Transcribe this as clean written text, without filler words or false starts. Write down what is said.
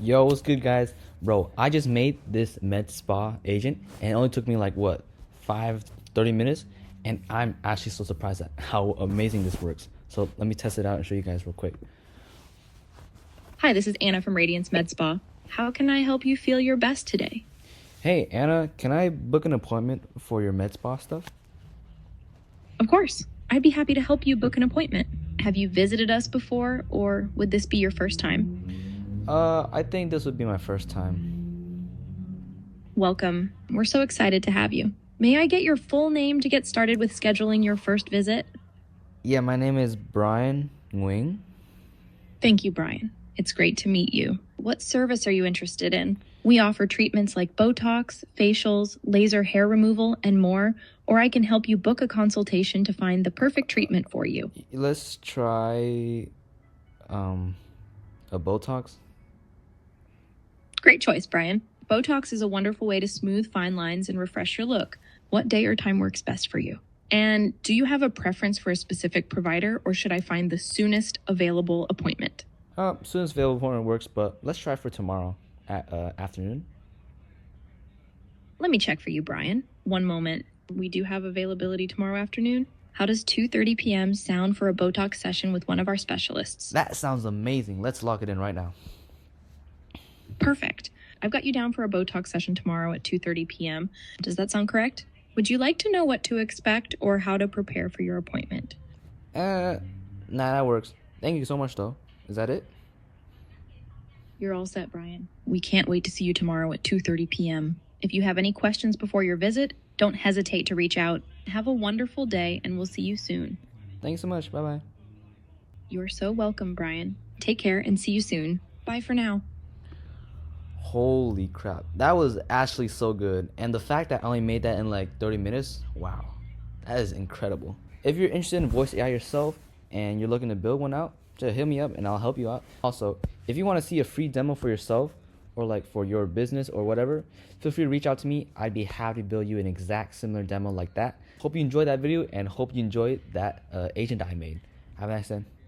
Yo, what's good, guys? Bro, I just made this med spa agent, and it only took me like what, 30 minutes, and I'm actually so surprised at how amazing this works. So let me test it out and show you guys real quick. Hi, this is Anna from Radiance Med Spa. How can I help you feel your best today? Hey, Anna, can I book an appointment for your med spa stuff? Of course. I'd be happy to help you book an appointment. Have you visited us before, or would this be your first time? I think this would be my first time. Welcome. We're so excited to have you. May I get your full name to get started with scheduling your first visit? Yeah, my name is Brian Nguyen. Thank you, Brian. It's great to meet you. What service are you interested in? We offer treatments like Botox, facials, laser hair removal, and more, or I can help you book a consultation to find the perfect treatment for you. Let's try a Botox. Great choice, Brian. Botox is a wonderful way to smooth fine lines and refresh your look. What day or time works best for you? And do you have a preference for a specific provider, or should I find the soonest available appointment? Soon as available appointment works, but let's try for tomorrow at afternoon. Let me check for you, Brian. One moment. We do have availability tomorrow afternoon. How does 2:30 p.m. sound for a Botox session with one of our specialists? That sounds amazing. Let's lock it in right now. Perfect. I've got you down for a Botox session tomorrow at 2:30 p.m. Does that sound correct? Would you like to know what to expect or how to prepare for your appointment? Nah, that works. Thank you so much, though. Is that it? You're all set, Brian. We can't wait to see you tomorrow at 2:30 p.m. If you have any questions before your visit, don't hesitate to reach out. Have a wonderful day, and we'll see you soon. Thanks so much. Bye-bye. You're so welcome, Brian. Take care and see you soon. Bye for now. Holy crap. That was actually so good. And the fact that I only made that in like 30 minutes, wow. That is incredible. If you're interested in voice AI yourself and you're looking to build one out, just hit me up and I'll help you out. Also, if you want to see a free demo for yourself or like for your business or whatever, feel free to reach out to me. I'd be happy to build you an exact similar demo like that. Hope you enjoyed that video and hope you enjoyed that agent I made. Have a nice day.